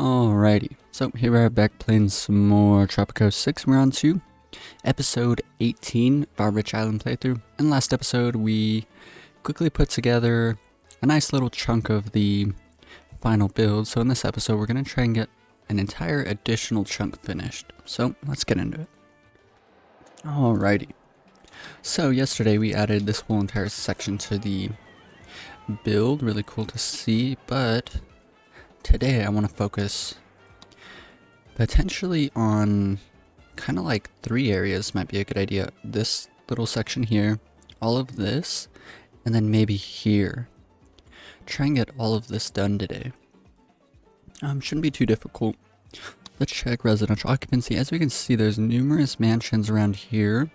Alrighty, so here we are back playing some more Tropico 6. We're on to episode 18 of our Rich Island playthrough. In the last episode, we quickly put together a nice little chunk of the final build. So in this episode, we're going to try and get an entire additional chunk finished. So let's get into it. Alrighty, so yesterday we added this whole entire section to the build. Really cool to see, but today I want to focus potentially on kind of like 3 areas. Might be a good idea. This little section here, all of this, and then maybe here. Try and get all of this done today. Shouldn't be too difficult. Let's check residential occupancy. As we can see, there's numerous mansions around here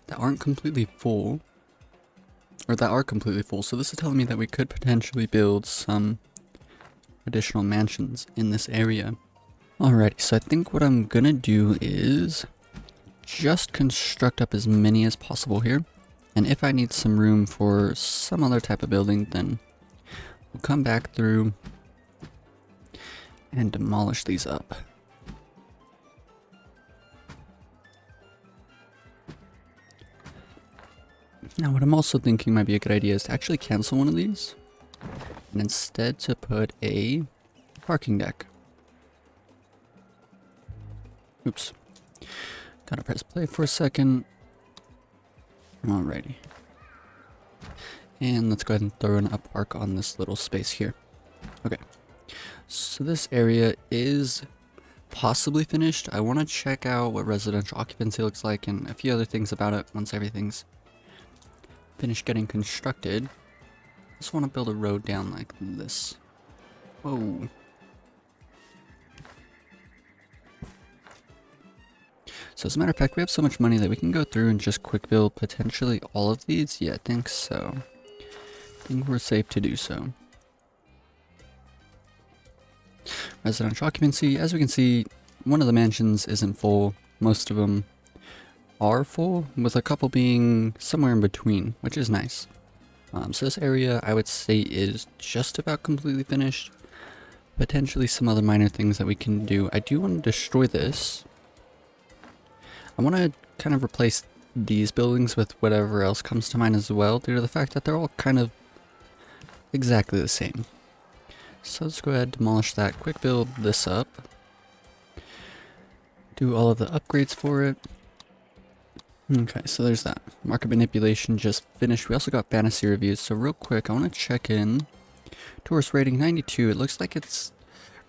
that aren't completely full, or that are completely full. So this is telling me that we could potentially build some additional mansions in this area. Alrighty, so I think what I'm gonna do is just construct up as many as possible here, and if I need some room for some other type of building, then we'll come back through and demolish these up. Now what I'm also thinking might be a good idea is to actually cancel one of these and instead to put a parking deck. Oops. Gotta press play for a second. Alrighty. And let's go ahead and throw in a park on this little space here. Okay. So this area is possibly finished. I want to check out what residential occupancy looks like and a few other things about it once everything's finished getting constructed. Just want to build a road down like this. Whoa. So as a matter of fact, we have so much money that we can go through and just quick build potentially all of these. Yeah, I think so. I think we're safe to do so. Residential occupancy. As we can see, one of the mansions isn't full. Most of them are full, with a couple being somewhere in between, which is nice. So this area I would say is just about completely finished. Potentially some other minor things that we can do. I do want to destroy this. I want to kind of replace these buildings with whatever else comes to mind as well, due to the fact that they're all kind of exactly the same. So let's go ahead and demolish that, quick build this up. Do all of the upgrades for it. Okay, so there's that. Market manipulation just finished. We also got fantasy reviews. So real quick, I want to check in. Tourist rating 92. It looks like it's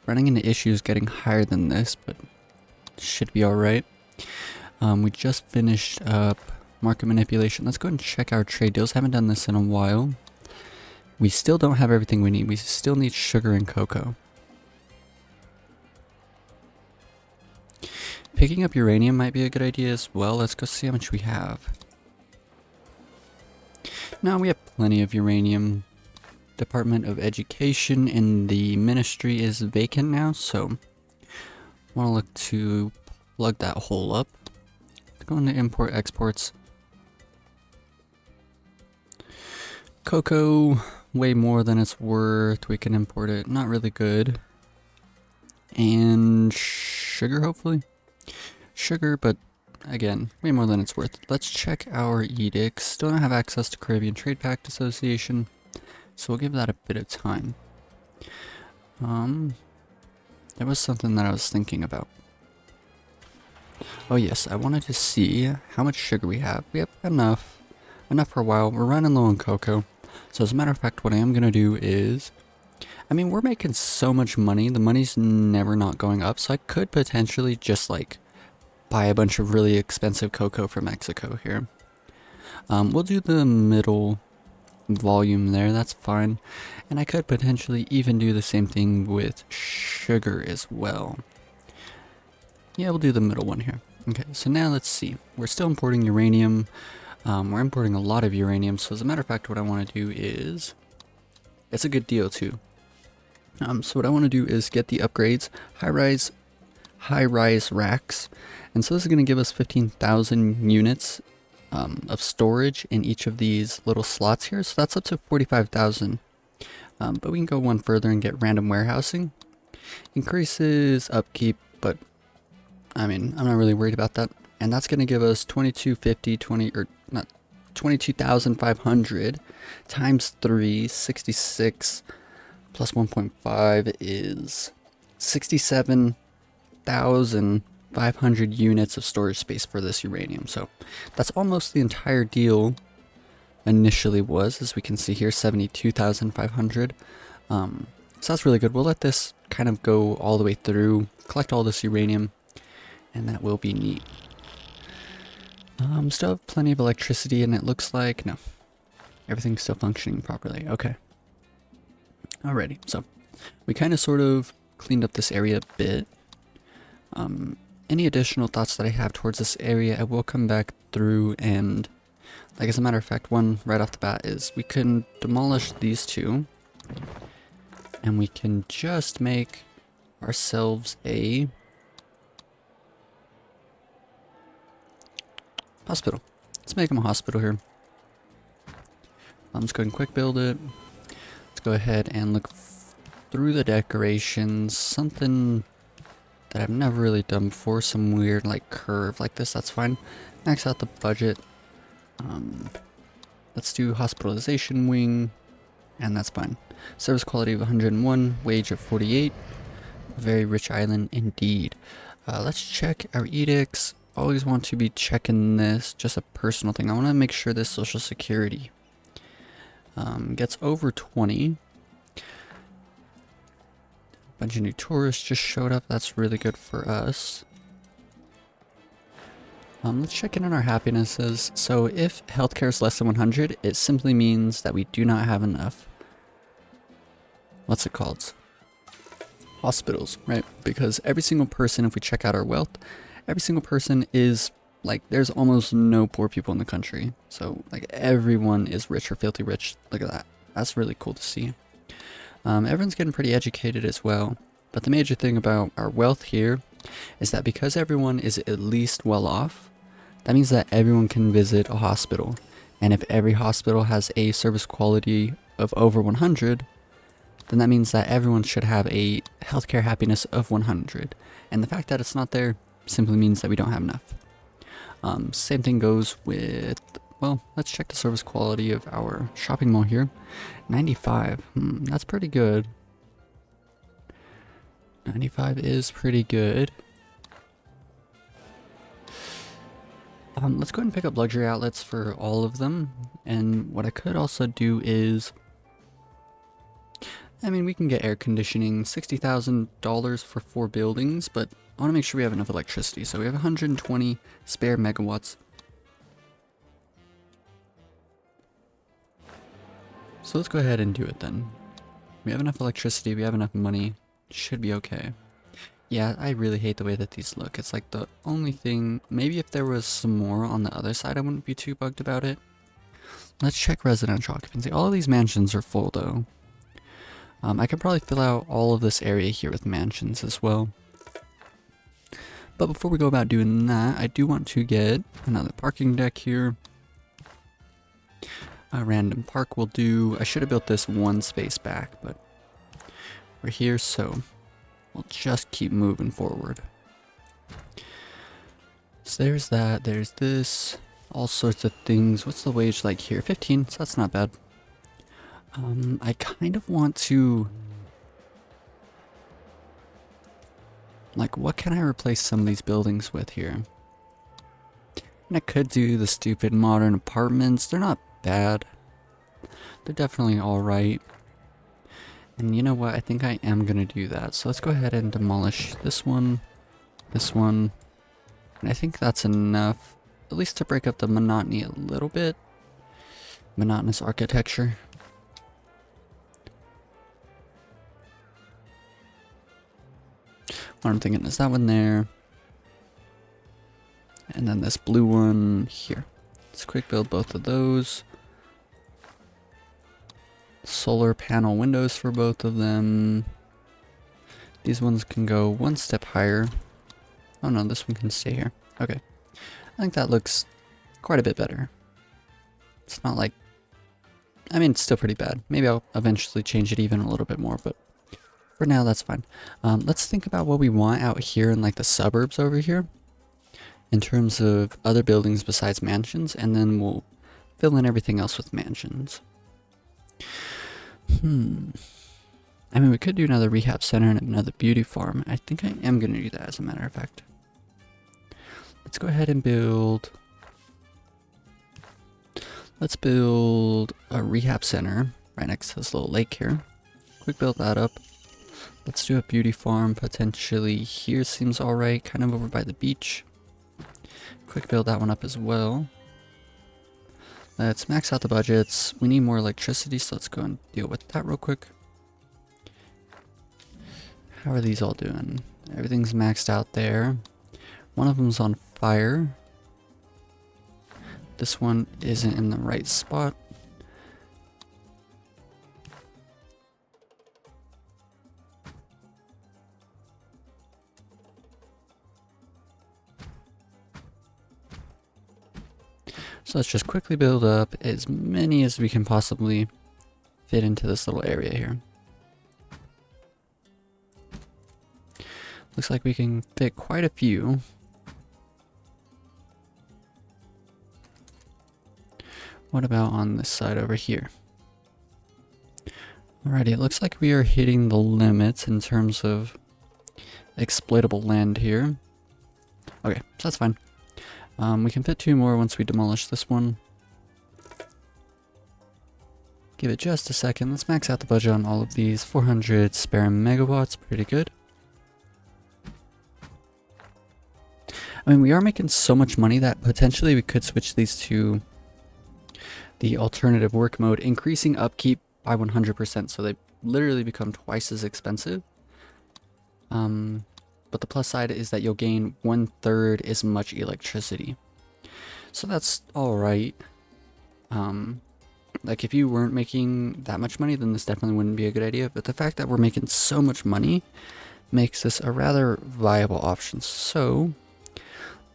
running into issues getting higher than this, but should be alright. We just finished up market manipulation. Let's go ahead and check our trade deals. Haven't done this in a while. We still don't have everything we need. We still need sugar and cocoa. Picking up uranium might be a good idea as well. Let's go see how much we have. Now we have plenty of uranium. Department of Education in the ministry is vacant now, so I want to look to plug that hole up. Let's go into import exports. Cocoa, way more than it's worth. We can import it. Not really good. And sugar, hopefully. Sugar, but again, way more than it's worth. Let's check our edicts. Still don't have access to Caribbean Trade Pact Association, so we'll give that a bit of time. There was something that I was thinking about. Oh yes, I wanted to see how much sugar we have. We have enough for a while. We're running low on cocoa. So as a matter of fact, what I am going to do is, I mean, we're making so much money. The money's never not going up. So I could potentially just like buy a bunch of really expensive cocoa from Mexico here. We'll do the middle volume there. That's fine. And I could potentially even do the same thing with sugar as well. Yeah, we'll do the middle one here. Okay, so now let's see. We're still importing uranium. We're importing a lot of uranium, so as a matter of fact, what I want to do is, it's a good deal too. So what I want to do is get the upgrades, high-rise racks, and so this is going to give us 15,000 units of storage in each of these little slots here, so that's up to 45,000. But we can go one further and get random warehousing. Increases upkeep, but I mean, I'm not really worried about that. And that's going to give us 2250, or not, 22,500 times 3, 66 plus 1.5 is 67,500 units of storage space for this uranium. So that's almost the entire deal initially was, as we can see here, 72,500. So that's really good. We'll let this kind of go all the way through, collect all this uranium, and that will be neat. Still have plenty of electricity, and it looks like, no, everything's still functioning properly. Okay. Alrighty, so we kind of sort of cleaned up this area a bit. Any additional thoughts that I have towards this area, I will come back through, and like, as a matter of fact, one right off the bat is we can demolish these two, and we can just make ourselves a hospital. Let's make them a hospital here. Let's go ahead and quick build it. Let's go ahead and look through the decorations. Something that I've never really done before. Some weird like curve like this. That's fine. Max out the budget. Let's do hospitalization wing. And that's fine. Service quality of 101. Wage of 48. Very rich island indeed. Let's check our edicts. Always want to be checking this, just a personal thing. I want to make sure this social security gets over 20. Bunch of new tourists just showed up. That's really good for us. Let's check in on our happinesses. So if healthcare is less than 100, it simply means that we do not have enough. What's it called? Hospitals, right? Because every single person, if we check out our wealth, every single person is, like, there's almost no poor people in the country. So, like, everyone is rich or filthy rich. Look at that. That's really cool to see. Everyone's getting pretty educated as well. But the major thing about our wealth here is that because everyone is at least well off, that means that everyone can visit a hospital. And if every hospital has a service quality of over 100, then that means that everyone should have a healthcare happiness of 100. And the fact that it's not there simply means that we don't have enough. Same thing goes with, well, let's check the service quality of our shopping mall here. 95, that's pretty good. 95 is pretty good. Let's go ahead and pick up luxury outlets for all of them. And what I could also do is, I mean, we can get air conditioning, $60,000 for 4 buildings, but I want to make sure we have enough electricity. So we have 120 spare megawatts. So let's go ahead and do it then. We have enough electricity, we have enough money, should be okay. Yeah, I really hate the way that these look. It's like the only thing, maybe if there was some more on the other side, I wouldn't be too bugged about it. Let's check residential occupancy. All of these mansions are full though. I could probably fill out all of this area here with mansions as well. But before we go about doing that, I do want to get another parking deck here. A random park will do. I should have built this one space back, but we're here, so we'll just keep moving forward. So there's that, there's this, all sorts of things. What's the wage like here? 15, so that's not bad. I kind of want to, like, what can I replace some of these buildings with here? And I could do the stupid modern apartments. They're not bad. They're definitely alright. And you know what? I think I am going to do that. So let's go ahead and demolish this one. And I think that's enough, at least to break up the monotony a little bit. Monotonous architecture. What I'm thinking is that one there. And then this blue one here. Let's quick build both of those. Solar panel windows for both of them. These ones can go one step higher. Oh no, this one can stay here. Okay. I think that looks quite a bit better. It's not like, I mean, it's still pretty bad. Maybe I'll eventually change it even a little bit more, but For now, that's fine. Let's think about what we want out here in like the suburbs over here in terms of other buildings besides mansions, and then we'll fill in everything else with mansions. I mean, we could do another rehab center and another beauty farm. I think I am going to do that, as a matter of fact. Let's go ahead and build... Let's build a rehab center right next to this little lake here. Quick build that up. Let's do a beauty farm potentially here. Seems alright, kind of over by the beach. Quick build that one up as well. Let's max out the budgets. We need more electricity, so let's go and deal with that real quick. How are these all doing? Everything's maxed out there. One of them's on fire. This one isn't in the right spot. So let's just quickly build up as many as we can possibly fit into this little area here. Looks like we can fit quite a few. What about on this side over here? Alrighty, it looks like we are hitting the limits in terms of exploitable land here. Okay, so that's fine. We can fit 2 more once we demolish this one. Give it just a second. Let's max out the budget on all of these. 400 spare megawatts, pretty good. I mean, we are making so much money that potentially we could switch these to the alternative work mode, increasing upkeep by 100%, so they literally become twice as expensive. But the plus side is that you'll gain 1/3 as much electricity. So that's alright. Like if you weren't making that much money, then this definitely wouldn't be a good idea. But the fact that we're making so much money makes this a rather viable option. So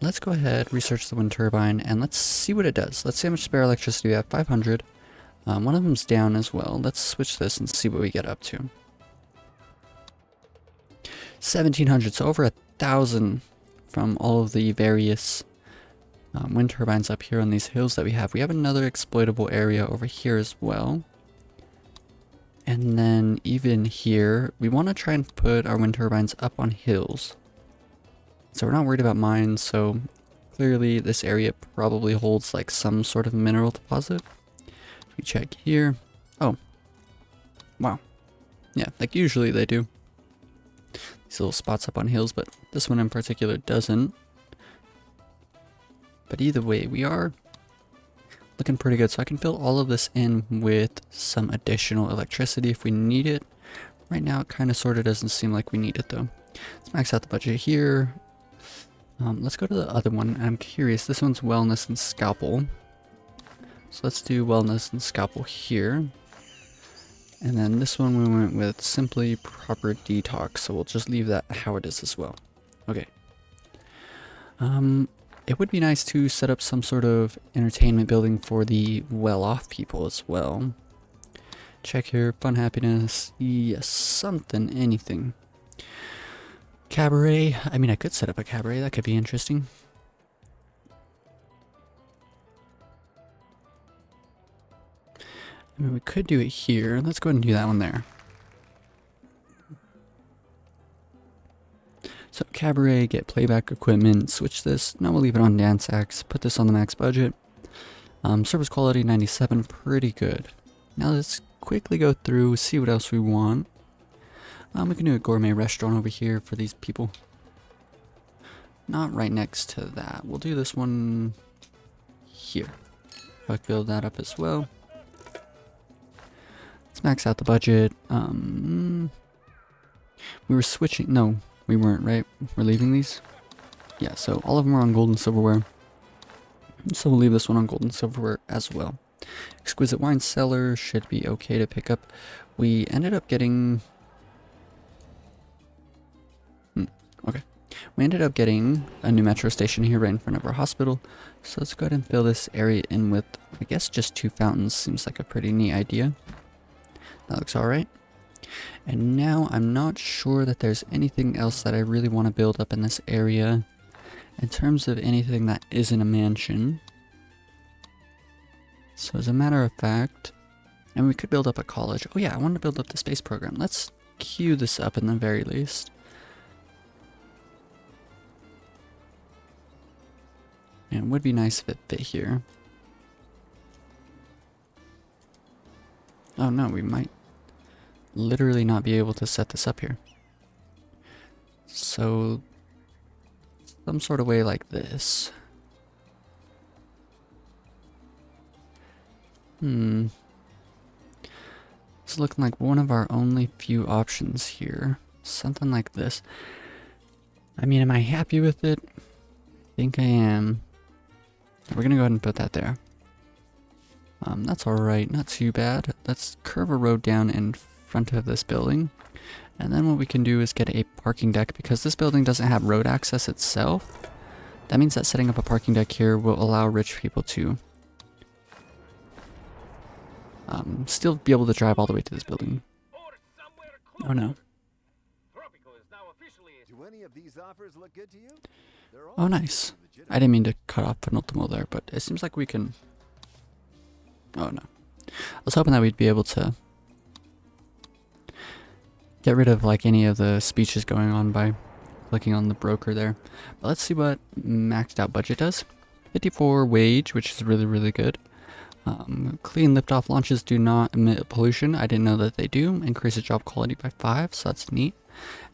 let's go ahead, research the wind turbine, and let's see what it does. Let's see how much spare electricity we have. 500. One of them's down as well. Let's switch this and see what we get up to. 1,700, so over 1,000 from all of the various wind turbines up here on these hills that we have. We have another exploitable area over here as well. And then even here, we want to try and put our wind turbines up on hills. So we're not worried about mines, so clearly this area probably holds like some sort of mineral deposit. If we check here, oh, wow. Yeah, like usually they do. These little spots up on hills, but this one in particular doesn't. But either way, we are looking pretty good. So I can fill all of this in with some additional electricity if we need it. Right now it kind of sort of doesn't seem like we need it though. Let's max out the budget here. Let's go to the other one. I'm curious, this one's wellness and scalpel. So let's do wellness and scalpel here. And then this one we went with simply proper detox, so we'll just leave that how it is as well. Okay. It would be nice to set up some sort of entertainment building for the well-off people as well. Check here, fun, happiness, yes, something, anything. Cabaret, I mean I could set up a cabaret, that could be interesting. I mean, we could do it here. Let's go ahead and do that one there. So cabaret, get playback equipment, switch this. Now we'll leave it on dance acts. Put this on the max budget. Service quality 97, pretty good. Now let's quickly go through, see what else we want. We can do a gourmet restaurant over here for these people. Not right next to that. We'll do this one here. I'll build that up as well. Let's max out the budget. We were switching. No, we weren't, right? We're leaving these? Yeah, so all of them are on gold and silverware. So we'll leave this one on gold and silverware as well. Exquisite wine cellar should be okay to pick up. We ended up getting... okay. We ended up getting a new metro station here right in front of our hospital. So let's go ahead and fill this area in with, I guess, just 2 fountains. Seems like a pretty neat idea. That looks alright. And now I'm not sure that there's anything else that I really want to build up in this area in terms of anything that isn't a mansion. So as a matter of fact, and we could build up a college. Oh yeah, I want to build up the space program. Let's queue this up in the very least. And it would be nice if it fit here. Oh no, we might literally not be able to set this up here. So, some sort of way like this. It's looking like one of our only few options here. Something like this. I mean, am I happy with it? I think I am. We're gonna go ahead and put that there. That's alright, not too bad. Let's curve a road down in front of this building. And then what we can do is get a parking deck, because this building doesn't have road access itself. That means that setting up a parking deck here will allow rich people to still be able to drive all the way to this building. Oh no. Oh nice. I didn't mean to cut off penultimal there, but it seems like we can... Oh no. I was hoping that we'd be able to get rid of like any of the speeches going on by clicking on the broker there. But let's see what maxed out budget does. 54 wage, which is really, really good. Clean liftoff launches do not emit pollution. I didn't know that they do. Increases job quality by 5, so that's neat.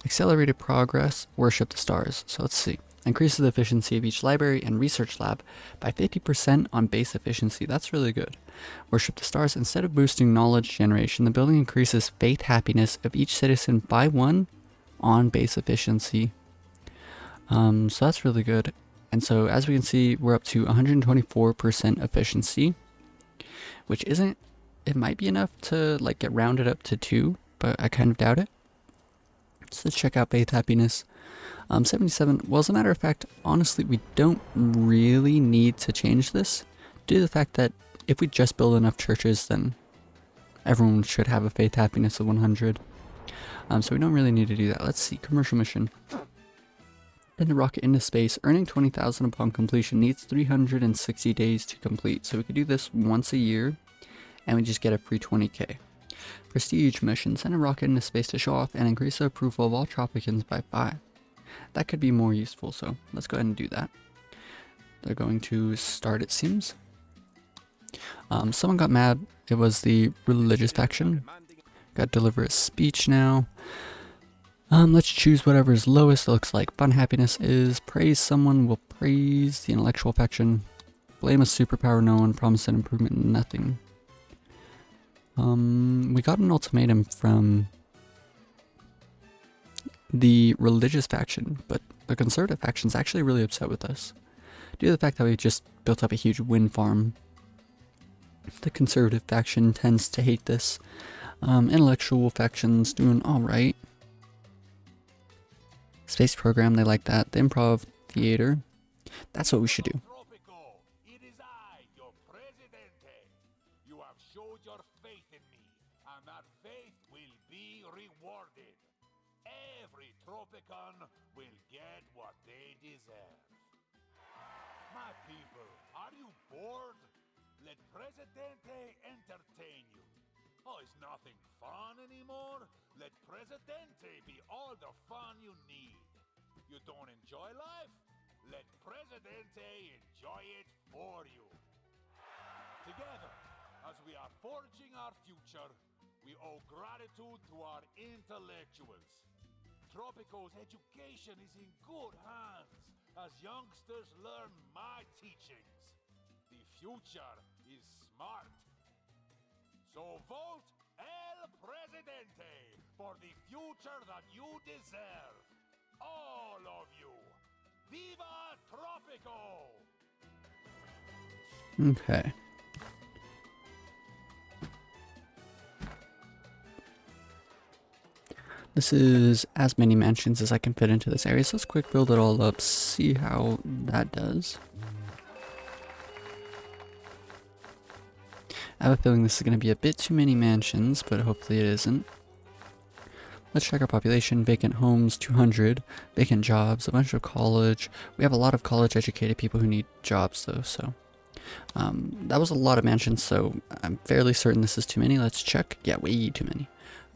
Accelerated progress, worship the stars. So let's see. Increases the efficiency of each library and research lab by 50% on base efficiency. That's really good. Worship the stars. Instead of boosting knowledge generation, the building increases faith happiness of each citizen by 1 on base efficiency. So that's really good. And so as we can see, we're up to 124% efficiency, which isn't, it might be enough to like get rounded up to 2, but I kind of doubt it. So let's check out faith happiness. 77, well, as a matter of fact, honestly, we don't really need to change this due to the fact that if we just build enough churches, then everyone should have a faith happiness of 100. So we don't really need to do that. Let's see, commercial mission. Send a rocket into space, earning 20,000 upon completion, needs 360 days to complete. So we could do this once a year, and we just get a free 20k. Prestige mission, send a rocket into space to show off and increase the approval of all Tropicans by 5. That could be more useful, so let's go ahead and do that. They're going to start, it seems. Someone got mad. It was the religious faction. Got to deliver a speech now. Let's choose whatever's lowest. It looks like fun happiness is. Praise someone will praise the intellectual faction. Blame a superpower, no one. Promise an improvement, nothing. We got an ultimatum from the religious faction, but the conservative faction's actually really upset with us due to the fact that we just built up a huge wind farm. The conservative faction tends to hate this. Intellectual faction's doing alright. Space program, they like that. The improv theater, that's what we should do. Tropico, it is I, your presidente. You have showed your faith in me, and that faith will be rewarded. Every Tropican will get what they deserve. My people, are you bored? Let Presidente entertain you. Oh, is nothing fun anymore? Let Presidente be all the fun you need. You don't enjoy life? Let Presidente enjoy it for you. Together, as we are forging our future, we owe gratitude to our intellectuals. Tropico's education is in good hands as youngsters learn my teachings. The future is smart. So vote El Presidente for the future that you deserve. All of you. Viva Tropico! Okay. This is as many mansions as I can fit into this area, so let's quick build it all up, see how that does. I have a feeling this is going to be a bit too many mansions, but hopefully it isn't. Let's check our population. Vacant homes, 200. Vacant jobs, a bunch of college. We have a lot of college educated people who need jobs though, so. That was a lot of mansions, so I'm fairly certain this is too many. Let's check. Yeah, way too many.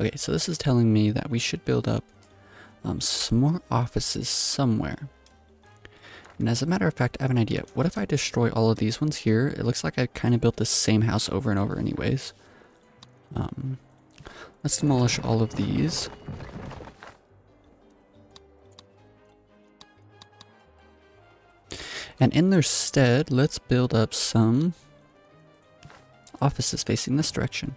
Okay, so this is telling me that we should build up some more offices somewhere. And as a matter of fact, I have an idea. What if I destroy all of these ones here? It looks like I kind of built the same house over and over anyways. Let's demolish all of these. And in their stead, let's build up some offices facing this direction.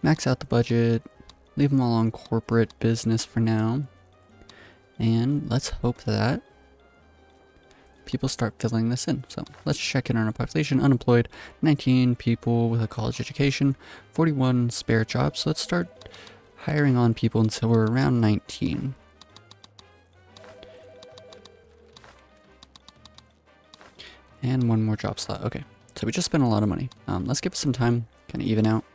Max out the budget, leave them all on corporate business for now. And let's hope that people start filling this in. So let's check in on our population. Unemployed, 19 people with a college education, 41 spare jobs. So let's start hiring on people until we're around 19. And one more job slot. Okay, so we just spent a lot of money. Let's give it some time, kind of even out.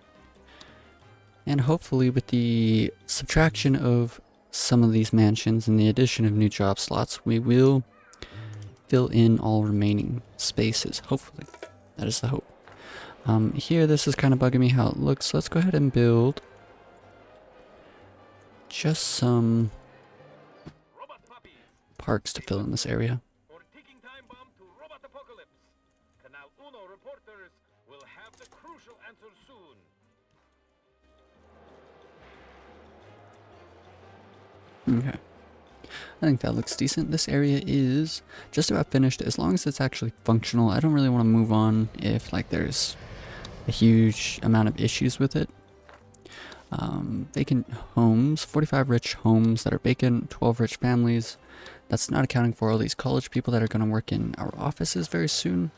And hopefully with the subtraction of some of these mansions and the addition of new job slots, we will fill in all remaining spaces, hopefully. That is the hope. Here, this is kind of bugging me how it looks. So let's go ahead and build just some parks to fill in this area. Okay. I think that looks decent. This area is just about finished as long as it's actually functional. I don't really want to move on if like there's a huge amount of issues with it. Vacant homes, 45 rich homes that are vacant, 12 rich families. That's not accounting for all these college people that are going to work in our offices very soon.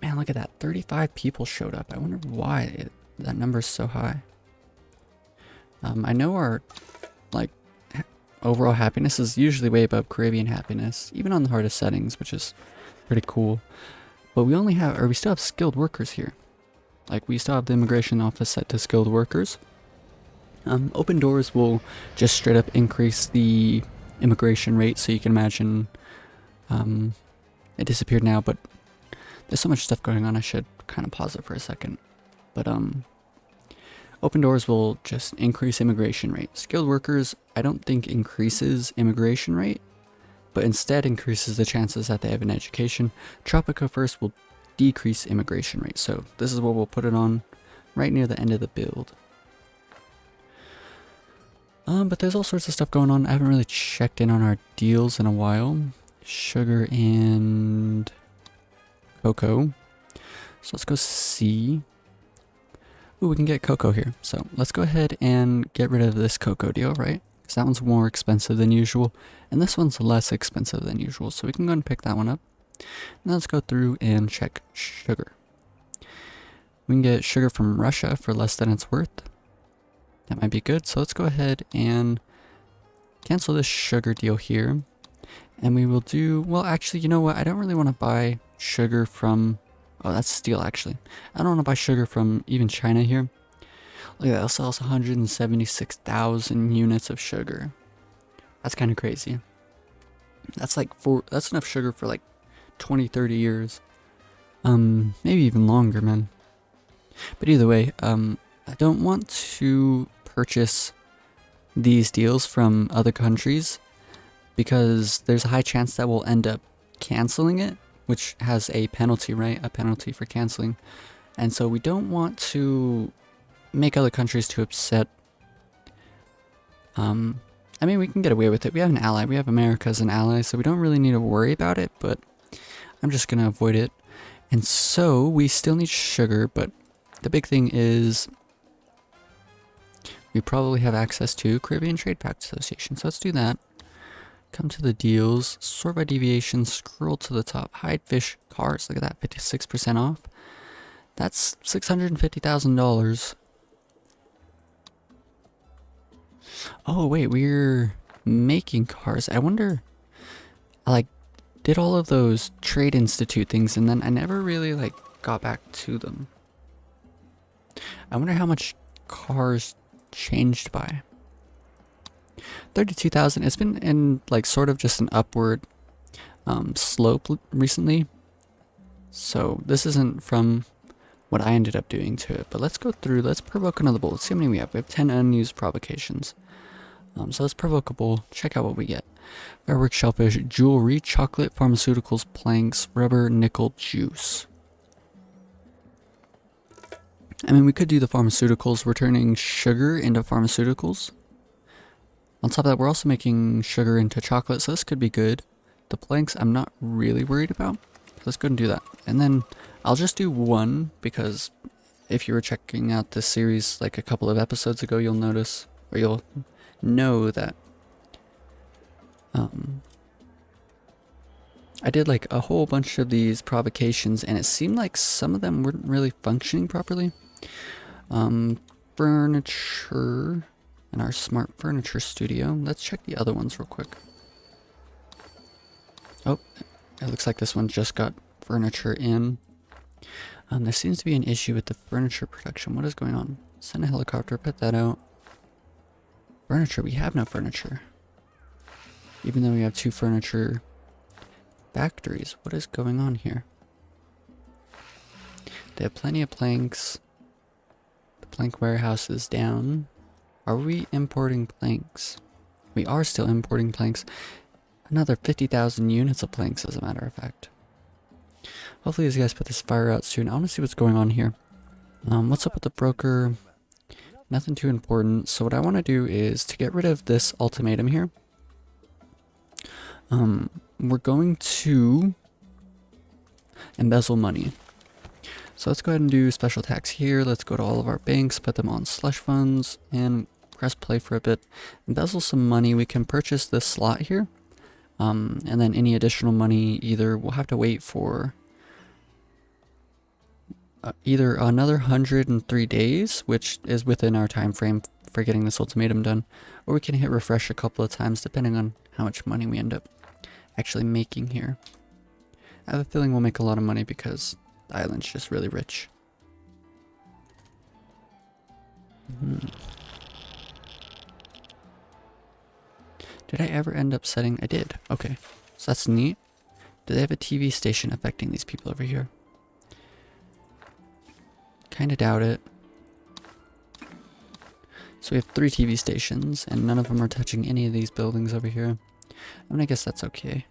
Man, look at that. 35 people showed up. I wonder why that number is so high. I know our, like, overall happiness is usually way above Caribbean happiness, even on the hardest settings, which is pretty cool. But we only have, or we still have skilled workers here. Like, we still have the immigration office set to skilled workers. Open doors will just straight up increase the immigration rate, so you can imagine, it disappeared now, but there's so much stuff going on, I should kind of pause it for a second. But, open doors will just increase immigration rate. Skilled workers, I don't think increases immigration rate, but instead increases the chances that they have an education. Tropico first will decrease immigration rate. So this is what we'll put it on right near the end of the build. But there's all sorts of stuff going on. I haven't really checked in on our deals in a while. Sugar and cocoa. So let's go see. Ooh, we can get cocoa here. So let's go ahead and get rid of this cocoa deal, right? Because that one's more expensive than usual. And this one's less expensive than usual. So we can go and pick that one up. Now let's go through and check sugar. We can get sugar from Russia for less than it's worth. That might be good. So let's go ahead and cancel this sugar deal here. And we will do, well, actually, you know what? I don't really want to buy sugar from, oh, that's steel, actually. I don't want to buy sugar from even China here. Look at that, they'll sell us 176,000 units of sugar. That's kind of crazy. That's like that's enough sugar for like 20, 30 years. Maybe even longer, man. But either way, I don't want to purchase these deals from other countries because there's a high chance that we'll end up canceling it, which has a penalty, right? A penalty for canceling. And so we don't want to make other countries too upset. I mean, we can get away with it. We have an ally. We have America as an ally, so we don't really need to worry about it, but I'm just going to avoid it. And so we still need sugar, but the big thing is we probably have access to Caribbean Trade Pact Association. So let's do that. Come to the deals, sort by deviation, scroll to the top, hide fish cars. Look at that, 56% off. That's $650,000. Oh wait, we're making cars. I wonder, I like did all of those Trade Institute things and then I never really like got back to them. I wonder how much cars changed by. 32,000. It's been in like sort of just an upward slope recently. So this isn't from what I ended up doing to it. But let's go through, let's provoke another bull. Let's see how many we have. We have 10 unused provocations. So let's provoke a bull. Check out what we get. Fireworks, shellfish, jewelry, chocolate, pharmaceuticals, planks, rubber, nickel, juice. I mean, we could do the pharmaceuticals. We're turning sugar into pharmaceuticals. On top of that, we're also making sugar into chocolate, so this could be good. The planks, I'm not really worried about. Let's go and do that. And then I'll just do one, because if you were checking out this series like a couple of episodes ago, you'll notice, or you'll know that I did like a whole bunch of these provocations, and it seemed like some of them weren't really functioning properly. Furniture in our smart furniture studio. Let's check the other ones real quick. Oh, it looks like this one just got furniture in. There seems to be an issue with the furniture production. What is going on? Send a helicopter, put that out. Furniture, we have no furniture. Even though we have 2 furniture factories. What is going on here? They have plenty of planks. The plank warehouse is down. Are we importing planks? We are still importing planks. Another 50,000 units of planks, as a matter of fact. Hopefully these guys put this fire out soon. I want to see what's going on here. What's up with the broker? Nothing too important. So what I want to do is to get rid of this ultimatum here. We're going to embezzle money. So let's go ahead and do special tax here. Let's go to all of our banks, put them on slush funds, and press play for a bit. Embezzle some money. We can purchase this slot here. And then any additional money, either we'll have to wait for either another 103 days, which is within our time frame for getting this ultimatum done, or we can hit refresh a couple of times depending on how much money we end up actually making here. I have a feeling we'll make a lot of money because the island's just really rich. Did I ever end up setting? I did. Okay. So that's neat. Do they have a TV station affecting these people over here? Kinda doubt it. So we have 3 TV stations, and none of them are touching any of these buildings over here. I mean, I guess that's okay.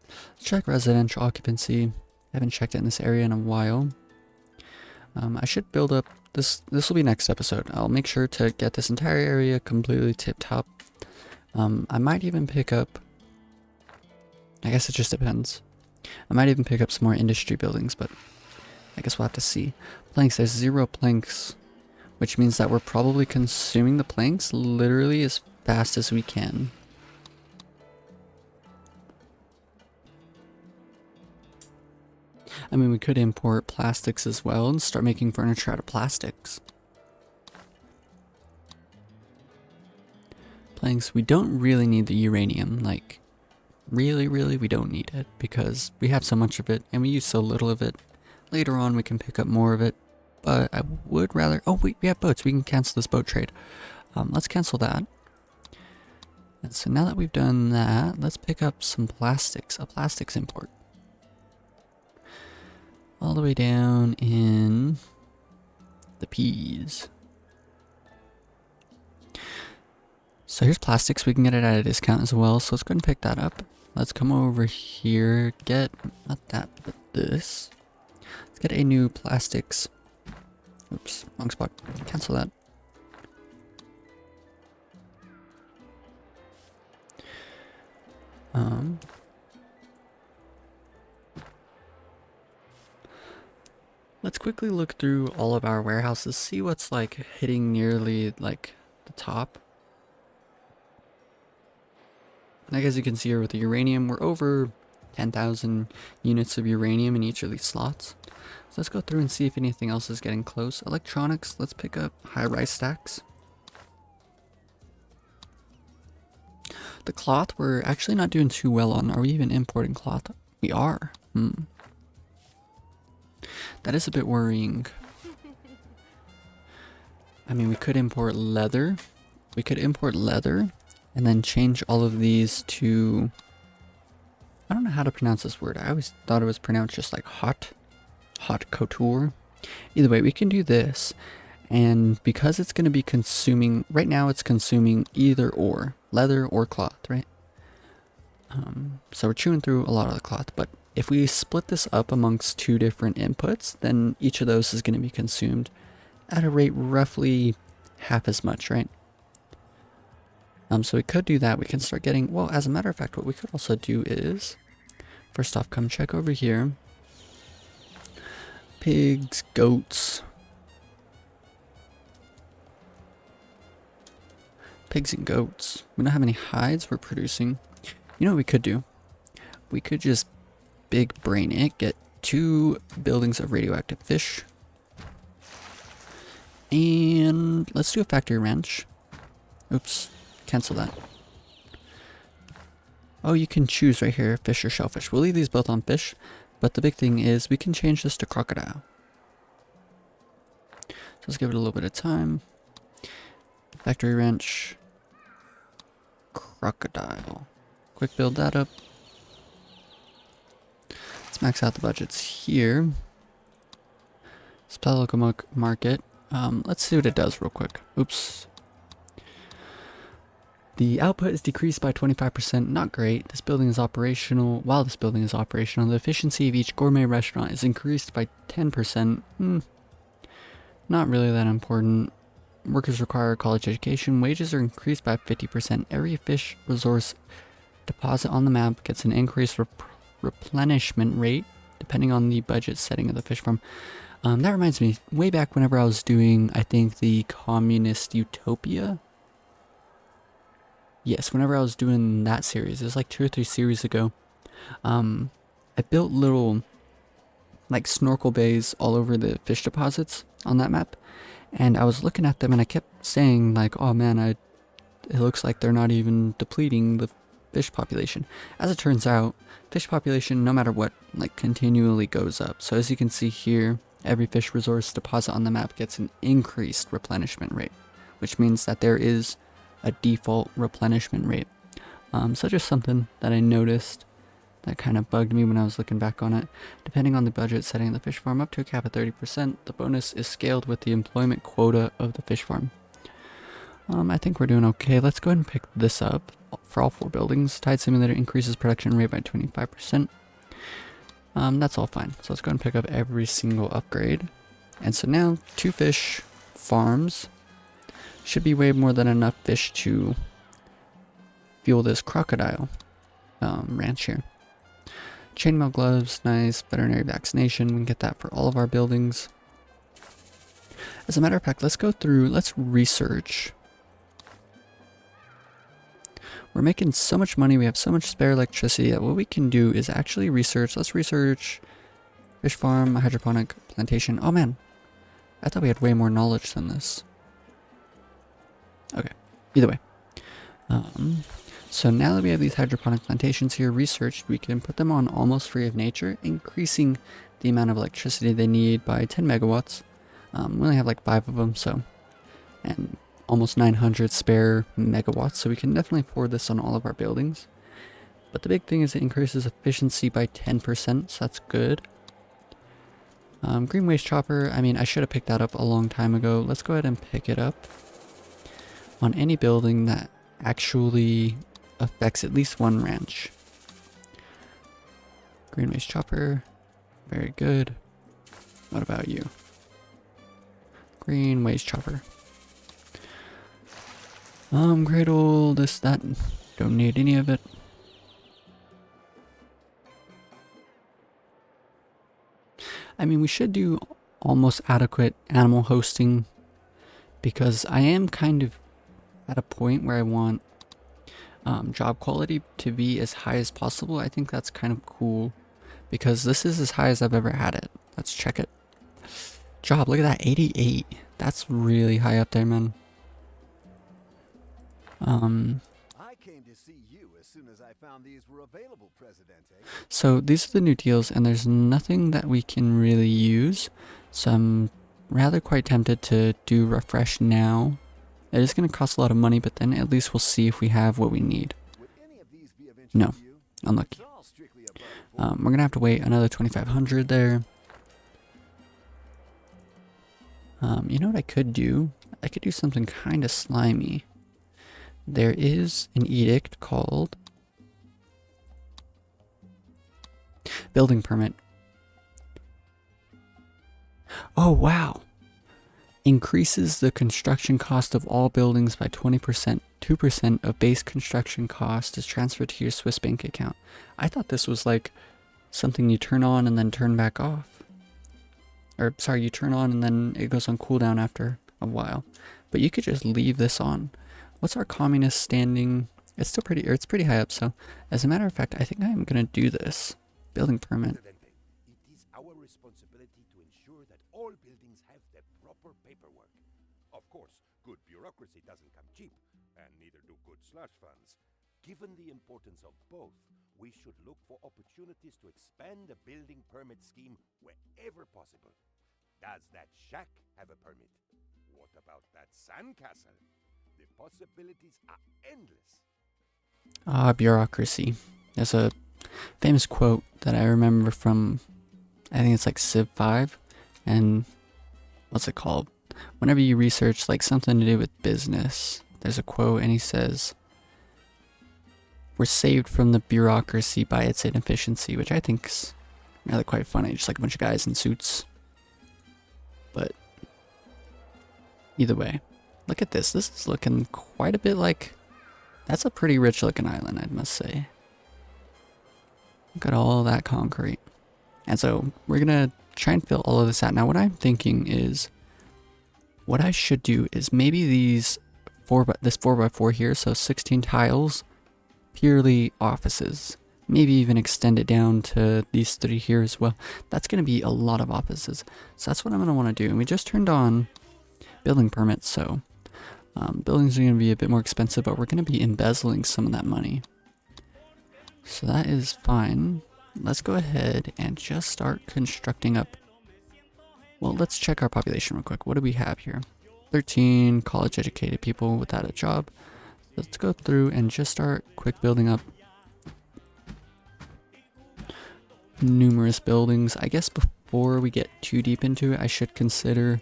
Let's check residential occupancy. I haven't checked it in this area in a while. I should build up this. This will be next episode. I'll make sure to get this entire area completely tip-top. I might even pick up, I guess it just depends. I might even pick up some more industry buildings, but I guess we'll have to see. Planks, there's 0 planks, which means that we're probably consuming the planks literally as fast as we can. I mean, we could import plastics as well and start making furniture out of plastics. Planks, we don't really need the uranium, like, really, we don't need it, because we have so much of it, and we use so little of it. Later on, we can pick up more of it, but I would rather, oh wait, we have boats, we can cancel this boat trade. Let's cancel that. And so now that we've done that, let's pick up some plastics, a plastics import. All the way down in the P's. So here's plastics, we can get it at a discount as well, so let's go ahead and pick that up. Let's come over here, get, not that, but this. Let's get a new plastics. Oops, wrong spot. Cancel that. Let's quickly look through all of our warehouses, see what's like hitting nearly like the top. Like as you can see here with the uranium, we're over 10,000 units of uranium in each of these slots. So let's go through and see if anything else is getting close. Electronics, let's pick up high-rise stacks. The cloth we're actually not doing too well on. Are we even importing cloth? We are. That is a bit worrying. I mean, we could import leather. We could import leather and then change all of these to... I don't know how to pronounce this word. I always thought it was pronounced just like hot couture. Either way, we can do this. And because it's going to be consuming, right now it's consuming either or, leather or cloth, right? So we're chewing through a lot of the cloth, but if we split this up amongst two different inputs, then each of those is going to be consumed at a rate roughly half as much, right? So we could do that. We can start getting, well, as a matter of fact, what we could also do is, first off, come check over here. Pigs, goats. Pigs and goats. We don't have any hides we're producing. You know what we could do? We could just big brain it, get 2 buildings of radioactive fish. And let's do a factory ranch. Oops, cancel that. Oh, you can choose right here, fish or shellfish. We'll leave these both on fish, but the big thing is we can change this to crocodile. So let's give it a little bit of time. Factory ranch. Crocodile. Quick build that up. Let's max out the budgets here. Spell market. Let's see what it does real quick. Oops. The output is decreased by 25%. Not great. This building is operational. While this building is operational, the efficiency of each gourmet restaurant is increased by 10%. Not really that important. Workers require college education. Wages are increased by 50%. Every fish resource deposit on the map gets an increased replenishment rate depending on the budget setting of the fish farm. That reminds me, way back whenever I was doing, I think, the Communist Utopia. Yes, whenever I was doing that series, it was like 2 or 3 series ago. I built little, like, snorkel bays all over the fish deposits on that map. And I was looking at them and I kept saying, like, oh man, it looks like they're not even depleting the fish population. As it turns out, fish population, no matter what, like, continually goes up. So as you can see here, every fish resource deposit on the map gets an increased replenishment rate, which means that there is a default replenishment rate. So just something that I noticed that kind of bugged me when I was looking back on it. Depending on the budget setting of the fish farm, up to a cap of 30%, the bonus is scaled with the employment quota of the fish farm. I think we're doing okay. Let's go ahead and pick this up for all 4 buildings. Tide Simulator increases production rate by 25%. That's all fine. So let's go ahead and pick up every single upgrade. And so now 2 fish farms should be way more than enough fish to fuel this crocodile ranch here. Chainmail gloves, nice. Veterinary vaccination, we can get that for all of our buildings. As a matter of fact, let's go through, let's research. We're making so much money, we have so much spare electricity that what we can do is actually research. Let's research fish farm, hydroponic plantation. Oh man, I thought we had way more knowledge than this. Okay, either way. So now that we have these hydroponic plantations here researched, we can put them on almost free of nature, increasing the amount of electricity they need by 10 megawatts. We only have like 5 of them, so, and almost 900 spare megawatts, so we can definitely afford this on all of our buildings. But the big thing is it increases efficiency by 10%, so that's good. Green waste chopper, I mean, I should have picked that up a long time ago. Let's go ahead and pick it up on any building that actually affects at least 1 ranch. Green waste chopper, very good. What about you? Green waste chopper. Cradle, this, that, don't need any of it. I mean, we should do almost adequate animal hosting because I am kind of at a point where I want job quality to be as high as possible. I think that's kind of cool because this is as high as I've ever had it. Let's check it. Job, look at that, 88. That's really high up there, man. I came to see you. soon as I found these were available, Presidente. So these are the new deals, and there's nothing that we can really use. So I'm rather quite tempted to do refresh now. It is going to cost a lot of money, but then at least we'll see if we have what we need. Would any of these be of interest No, to you? unlucky. It's all strictly above We're going to have to wait another 2,500 there. You know what I could do? I could do something kind of slimy. There is an edict called building permit. Oh, wow. Increases the construction cost of all buildings by 20%. 2% of base construction cost is transferred to your Swiss bank account. I thought this was like something you turn on and then turn back off. Or, sorry, you turn on and then it goes on cooldown after a while. But you could just leave this on. What's our communist standing? It's still pretty, or it's pretty high up, so as a matter of fact, I think I'm gonna do this. Building permit. Presidente, it is our responsibility to ensure that all buildings have the proper paperwork. Of course, good bureaucracy doesn't come cheap, and neither do good slush funds. Given the importance of both, we should look for opportunities to expand the building permit scheme wherever possible. Does that shack have a permit? What about that sandcastle? The possibilities are endless. Bureaucracy. There's a famous quote that I remember from, I think it's like Civ 5, and what's it called? Whenever you research like something to do with business, there's a quote and he says, "We're saved from the bureaucracy by its inefficiency," which I think's really quite funny, just like a bunch of guys in suits. But either way, look at this. This is looking quite a bit like, that's a pretty rich looking island, I must say. Look at all that concrete. And so we're gonna try and fill all of this out. Now what I'm thinking is, what I should do is maybe this 4x4 here, so 16 tiles, purely offices. Maybe even extend it down to these 3 here as well. That's gonna be a lot of offices. So that's what I'm gonna wanna do. And we just turned on building permits, so buildings are gonna be a bit more expensive, but we're gonna be embezzling some of that money. So that is fine. Let's go ahead and just start constructing up. Well, let's check our population real quick. What do we have here? 13 college educated people without a job. Let's go through and just start quick building up numerous buildings. I guess before we get too deep into it, I should consider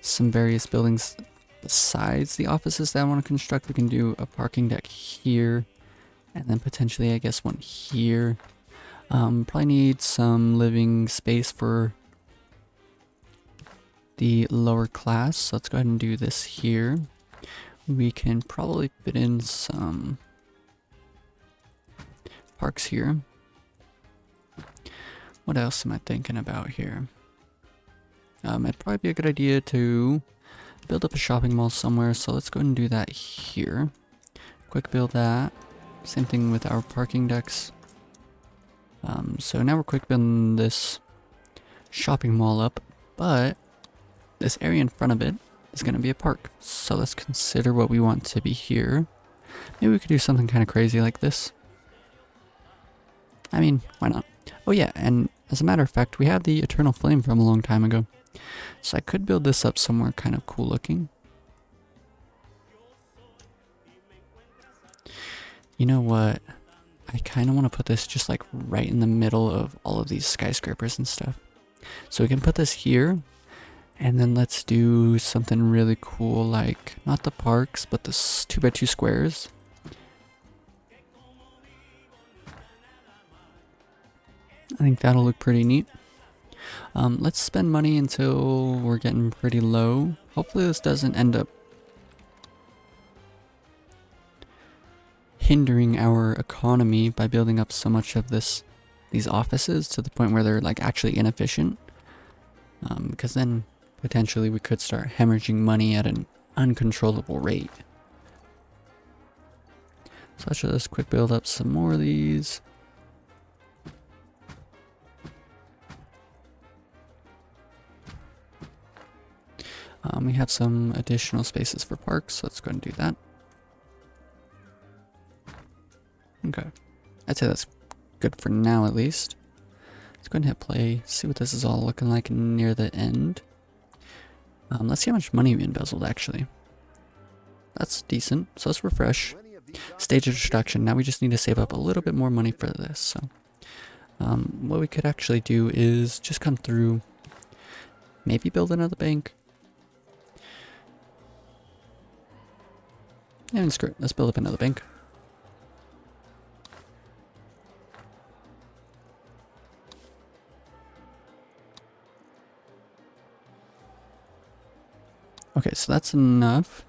some various buildings besides the offices that I want to construct. We can do a parking deck here, and then potentially I guess one here. Probably need some living space for the lower class, so let's go ahead and do this here. We can probably fit in some parks here. What else am I thinking about here? It'd probably be a good idea to build up a shopping mall somewhere, so let's go ahead and do that here. Quick build that. Same thing with our parking decks. So now we're quick building this shopping mall up, but this area in front of it is going to be a park. So let's consider what we want to be here. Maybe we could do something kind of crazy like this. I mean, why not? Oh yeah, and as a matter of fact, we have the Eternal Flame from a long time ago. So I could build this up somewhere kind of cool looking. You know what? I kind of want to put this just like right in the middle of all of these skyscrapers and stuff. So we can put this here, and then let's do something really cool like, not the parks, but the 2x2 squares. I think that'll look pretty neat. Let's spend money until we're getting pretty low. Hopefully this doesn't end up hindering our economy by building up so much of these offices to the point where they're like actually inefficient. Because then potentially we could start hemorrhaging money at an uncontrollable rate. So let's just quick build up some more of these. We have some additional spaces for parks, so let's go and do that. Okay. I'd say that's good for now at least. Let's go ahead and hit play, see what this is all looking like near the end. Let's see how much money we embezzled actually. That's decent, so let's refresh. Plenty of these Stage of destruction, now we just need to save up a little bit more money for this, so. What we could actually do is just come through, maybe build another bank. And screw it, let's build up another bank. Okay, so that's enough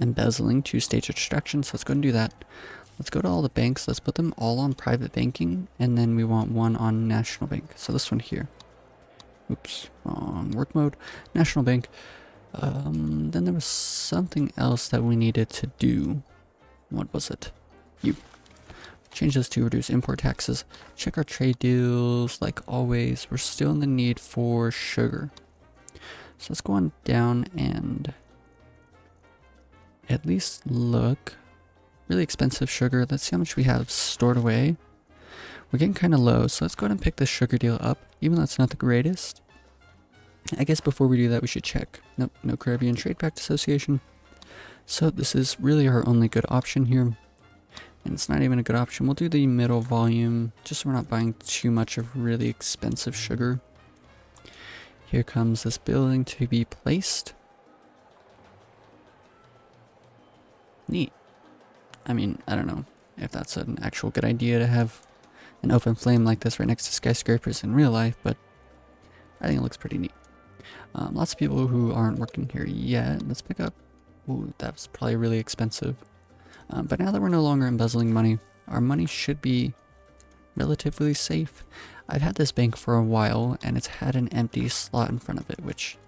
embezzling to stage extraction, so let's go and do that. Let's go to all the banks, let's put them all on private banking, and then we want one on national bank. So this one here. Oops, wrong work mode. National bank. Then there was something else that we needed to do. What was it? Change this to reduce import taxes. Check our trade deals like always. We're still in the need for sugar. So let's go on down and at least look. Really expensive sugar. Let's see how much we have stored away. We're getting kind of low, so let's go ahead and pick this sugar deal up, even though it's not the greatest. I guess before we do that, we should check. Nope, no Caribbean Trade Pact Association. So this is really our only good option here. And it's not even a good option. We'll do the middle volume, just so we're not buying too much of really expensive sugar. Here comes this building to be placed. Neat. I mean, I don't know if that's an actual good idea to have an open flame like this right next to skyscrapers in real life, but I think it looks pretty neat. Lots of people who aren't working here yet. Let's pick up. Ooh, that was probably really expensive. But now that we're no longer embezzling money, our money should be relatively safe. I've had this bank for a while, and it's had an empty slot in front of it, which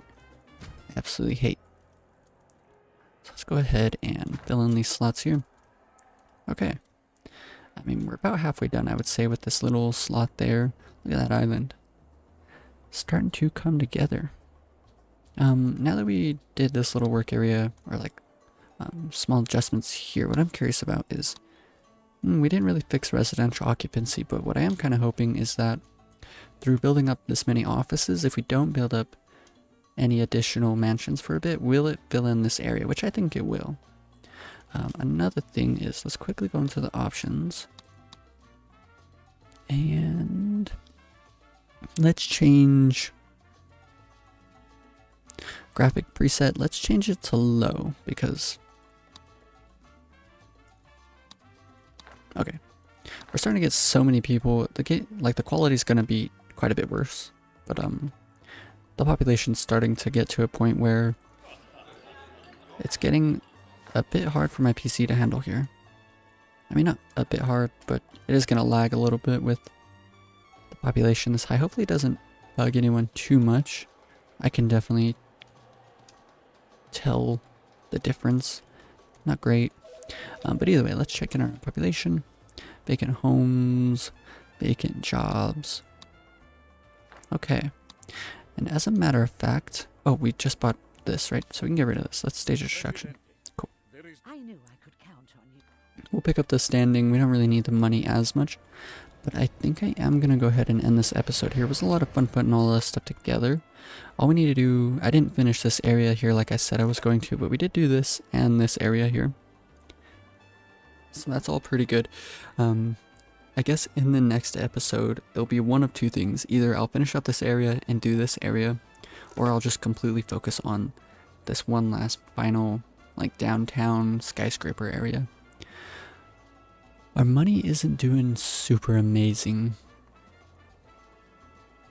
I absolutely hate. So let's go ahead and fill in these slots here. Okay. I mean, we're about halfway done, I would say, with this little slot there. Look at that island. Starting to come together. Now that we did this little work area, or like small adjustments here, what I'm curious about is, we didn't really fix residential occupancy, but what I am kind of hoping is that through building up this many offices, if we don't build up any additional mansions for a bit, will it fill in this area, which I think it will. Another thing is, let's quickly go into the options. And let's change graphic preset. Let's change it to low because, okay, we're starting to get so many people. The quality is going to be quite a bit worse, but the population's starting to get to a point where it's getting a bit hard for my PC to handle here. I mean, not a bit hard, but it is going to lag a little bit with the population this high. Hopefully it doesn't bug anyone too much. I can definitely tell the difference. Not great. But either way, let's check in our population. Vacant homes, vacant jobs. Okay. And as a matter of fact, oh, we just bought this, right? So we can get rid of this. Let's stage destruction. Cool. I knew I could count on you. We'll pick up the standing. We don't really need the money as much. But I think I am going to go ahead and end this episode here. It was a lot of fun putting all this stuff together. All we need to do, I didn't finish this area here like I said I was going to, but we did do this and this area here. So that's all pretty good. I guess in the next episode, it'll be one of two things. Either I'll finish up this area and do this area, or I'll just completely focus on this one last final, like, downtown skyscraper area. Our money isn't doing super amazing.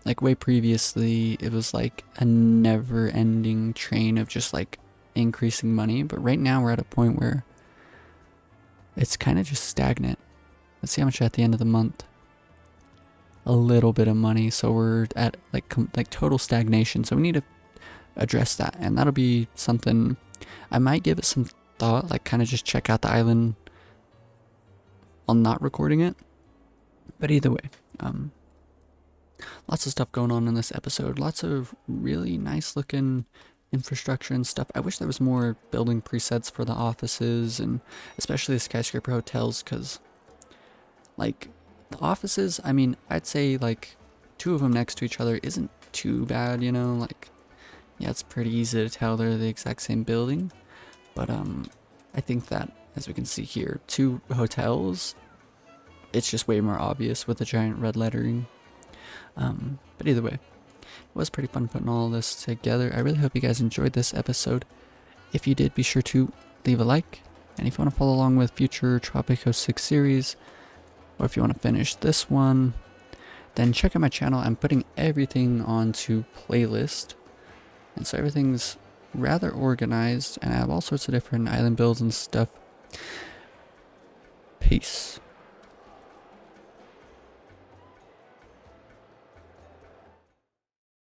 Like, way previously, it was like a never-ending train of just, like, increasing money. But right now, we're at a point where it's kind of just stagnant. Let's see how much at the end of the month. A little bit of money, so we're at like total stagnation. So we need to address that, and that'll be something I might give it some thought. Like, kind of just check out the island while not recording it. But either way, lots of stuff going on in this episode. Lots of really nice looking infrastructure and stuff. I wish there was more building presets for the offices and especially the skyscraper hotels, because Like, the offices, I mean, I'd say, like, 2 of them next to each other isn't too bad, you know? Like, yeah, it's pretty easy to tell they're the exact same building. But, I think that, as we can see here, 2 hotels, it's just way more obvious with the giant red lettering. But either way, it was pretty fun putting all this together. I really hope you guys enjoyed this episode. If you did, be sure to leave a like. And if you want to follow along with future Tropico 6 series, or if you want to finish this one, then check out my channel. I'm putting everything onto playlist. And so everything's rather organized, and I have all sorts of different island builds and stuff. Peace.